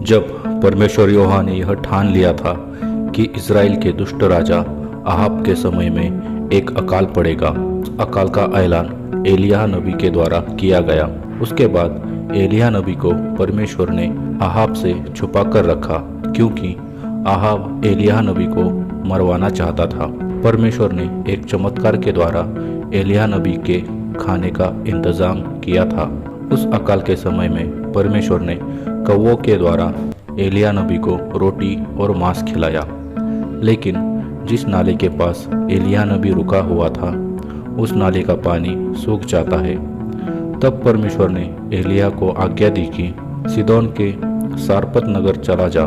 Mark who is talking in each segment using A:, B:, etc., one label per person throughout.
A: जब परमेश्वर यहोवा ने यह ठान लिया था कि इज़राइल के दुष्ट राजा अहाब के समय में एक अकाल पड़ेगा, उस अकाल का ऐलान एलिय्याह नबी के द्वारा किया गया। उसके बाद एलिय्याह नबी को परमेश्वर ने अहाब से छुपा कर रखा, क्योंकि अहाब एलिय्याह नबी को मरवाना चाहता था। परमेश्वर ने एक चमत्कार के द्वारा एलिय्याह नबी के खाने का इंतजाम किया था। उस अकाल के समय में परमेश्वर ने कौवों के द्वारा एलिय्याह नबी को रोटी और मांस खिलाया। लेकिन जिस नाले के पास एलिय्याह नबी रुका हुआ था, उस नाले का पानी सूख जाता है। तब परमेश्वर ने एलिय्याह को आज्ञा दी कि सीदोन के सारपत नगर चला जा,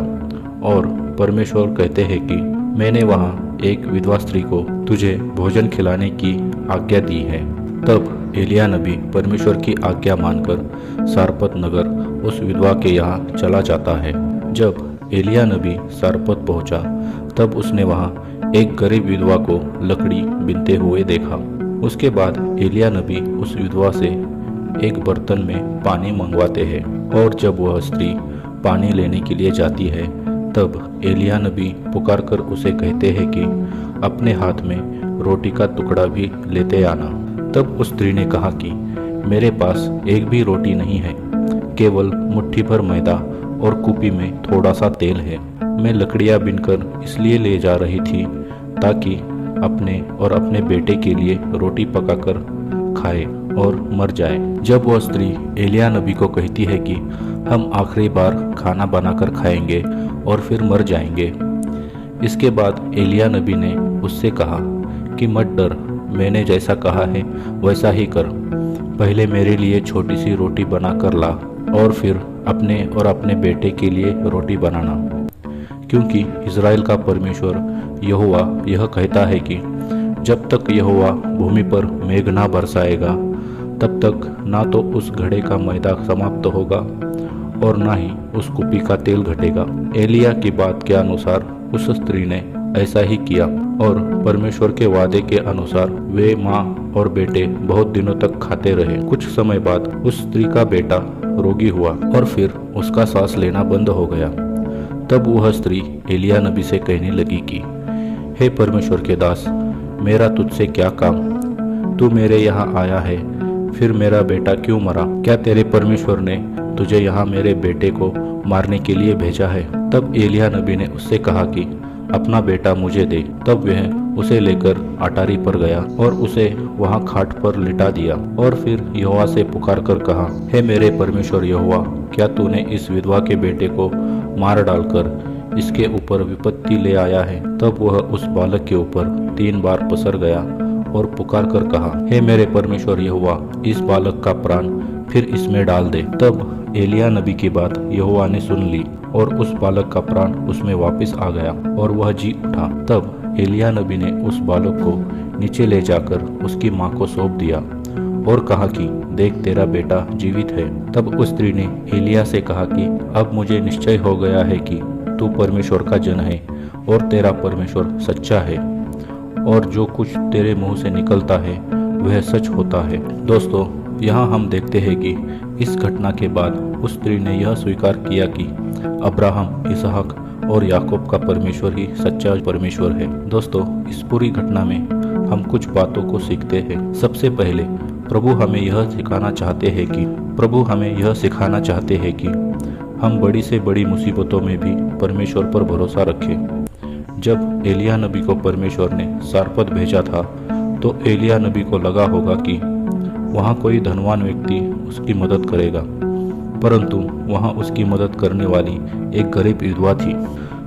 A: और परमेश्वर कहते हैं कि मैंने वहाँ एक विधवा स्त्री को तुझे भोजन खिलाने की आज्ञा दी है। तब एलिय्याह नबी परमेश्वर की आज्ञा मानकर सारपत नगर उस विधवा के यहाँ चला जाता है। जब एलिय्याह नबी सारपत पहुंचा, तब उसने वहाँ एक गरीब विधवा को लकड़ी बीनते हुए देखा। उसके बाद एलिय्याह नबी उस विधवा से एक बर्तन में पानी मंगवाते हैं, और जब वह स्त्री पानी लेने के लिए जाती है, तब एलिय्याह नबी पुकारकर उसे कहते हैं कि अपने हाथ में रोटी का टुकड़ा भी लेते आना। तब उस स्त्री ने कहा कि मेरे पास एक भी रोटी नहीं है, केवल मुट्ठी भर मैदा और कुपी में थोड़ा सा तेल है। मैं लकड़ियाँ बीनकर इसलिए ले जा रही थी ताकि अपने और अपने बेटे के लिए रोटी पकाकर खाए और मर जाए। जब वह स्त्री एलिय्याह नबी को कहती है कि हम आखिरी बार खाना बनाकर खाएंगे और फिर मर जाएंगे, इसके बाद एलिय्याह नबी ने उससे कहा कि मत डर, मैंने जैसा कहा है वैसा ही कर। पहले मेरे लिए छोटी सी रोटी बना कर ला, और फिर अपने और अपने बेटे के लिए रोटी बनाना, क्योंकि इज़राइल का परमेश्वर यहोवा यह कहता है कि जब तक यहोवा भूमि पर मेघ ना बरसाएगा, तब तक ना तो उस घड़े का मैदा समाप्त होगा और ना ही उस कुपी का तेल घटेगा। एलिय्याह की बात के अनुसार उस स्त्री ने ऐसा ही किया, और परमेश्वर के वादे के अनुसार वे माँ और बेटे बहुत दिनों तक खाते रहे। कुछ समय बाद उस स्त्री का बेटा रोगी हुआ और फिर उसका सांस लेना बंद हो गया। तब वह स्त्री एलिय्याह नबी से कहने लगी कि हे परमेश्वर के दास, मेरा तुझसे क्या काम? तू मेरे यहाँ आया है, फिर मेरा बेटा क्यों मरा? क्या तेरे परमेश्वर ने तुझे यहाँ मेरे बेटे को मारने के लिए भेजा है? तब एलिय्याह नबी ने उससे कहा कि अपना बेटा मुझे दे। तब वह उसे लेकर अटारी पर गया और उसे वहाँ खाट पर लिटा दिया, और फिर यहोवा से पुकार कर कहा, हे मेरे परमेश्वर यहोवा, क्या तूने इस विधवा के बेटे को मार डालकर इसके ऊपर विपत्ति ले आया है? तब वह उस बालक के ऊपर 3 बार पसर गया और पुकार कर कहा, हे मेरे परमेश्वर यहोवा, इस बालक का प्राण फिर इसमें डाल दे। तब एलिय्याह नबी की बात यहोवा ने सुन ली, और उस बालक का प्राण उसमें वापस आ गया और वह जी उठा। तब एलिय्याह नबी ने उस बालक को नीचे ले जाकर उसकी माँ को सौंप दिया और कहा कि देख, तेरा बेटा जीवित है। तब उस स्त्री ने एलिय्याह से कहा कि अब मुझे निश्चय हो गया है कि तू परमेश्वर का जन है और तेरा परमेश्वर सच्चा है, और जो कुछ तेरे मुंह से निकलता है वह सच होता है। दोस्तों, यहाँ हम देखते हैं कि इस घटना के बाद उस स्त्री ने यह स्वीकार किया कि अब्राहम, इसहाक और याकूब का परमेश्वर ही सच्चा परमेश्वर है। दोस्तों, इस पूरी घटना में हम कुछ बातों को सीखते हैं। सबसे पहले प्रभु हमें यह सिखाना चाहते हैं कि हम बड़ी से बड़ी मुसीबतों में भी परमेश्वर पर भरोसा रखें। जब एलिय्याह नबी को परमेश्वर ने सारपत भेजा था, तो एलिय्याह नबी को लगा होगा कि वहाँ कोई धनवान व्यक्ति उसकी मदद करेगा, परंतु वहाँ उसकी मदद करने वाली एक गरीब विधवा थी।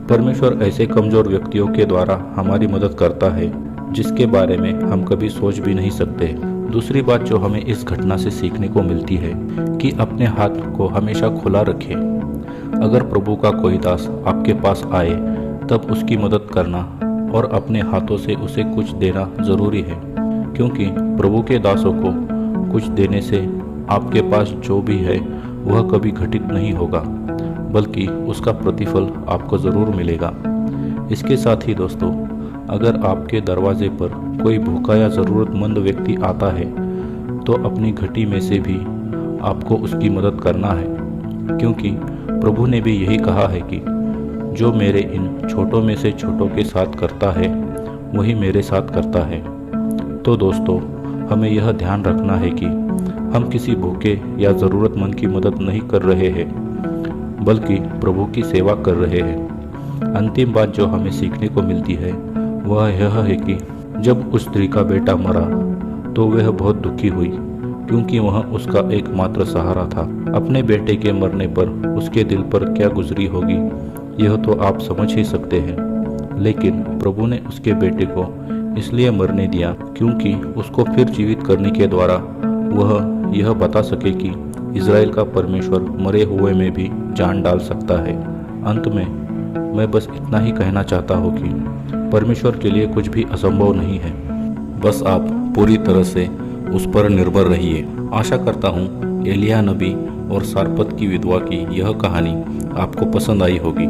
A: परमेश्वर ऐसे कमजोर व्यक्तियों के द्वारा हमारी मदद करता है जिसके बारे में हम कभी सोच भी नहीं सकते। दूसरी बात जो हमें इस घटना से सीखने को मिलती है कि अपने हाथ को हमेशा खुला रखें। अगर प्रभु का कोई दास आपके पास आए, तब उसकी मदद करना और अपने हाथों से उसे कुछ देना जरूरी है, क्योंकि प्रभु के दासों को कुछ देने से आपके पास जो भी है वह कभी घटित नहीं होगा, बल्कि उसका प्रतिफल आपको ज़रूर मिलेगा। इसके साथ ही दोस्तों, अगर आपके दरवाजे पर कोई भूखा या ज़रूरतमंद व्यक्ति आता है, तो अपनी घटी में से भी आपको उसकी मदद करना है, क्योंकि प्रभु ने भी यही कहा है कि जो मेरे इन छोटों में से छोटों के साथ करता है वही मेरे साथ करता है। तो दोस्तों, हमें यह ध्यान रखना है कि हम किसी भूखे या ज़रूरतमंद की मदद नहीं कर रहे हैं, बल्कि प्रभु की सेवा कर रहे हैं। अंतिम बात जो हमें सीखने को मिलती है वह यह है कि जब उस स्त्री का बेटा मरा तो वह बहुत दुखी हुई, क्योंकि वह उसका एकमात्र सहारा था। अपने बेटे के मरने पर उसके दिल पर क्या गुजरी होगी यह तो आप समझ ही सकते हैं। लेकिन प्रभु ने उसके बेटे को इसलिए मरने दिया क्योंकि उसको फिर जीवित करने के द्वारा वह यह बता सके कि इज़राइल का परमेश्वर मरे हुए में भी जान डाल सकता है। अंत में मैं बस इतना ही कहना चाहता हूँ कि परमेश्वर के लिए कुछ भी असंभव नहीं है। बस आप पूरी तरह से उस पर निर्भर रहिए। आशा करता हूँ एलिय्याह नबी और सारपत की विधवा की यह कहानी आपको पसंद आई होगी।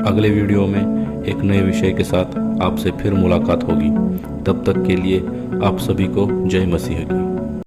A: अगले वीडियो में एक नए विषय के साथ आपसे फिर मुलाकात होगी। तब तक के लिए आप सभी को जय मसीह की।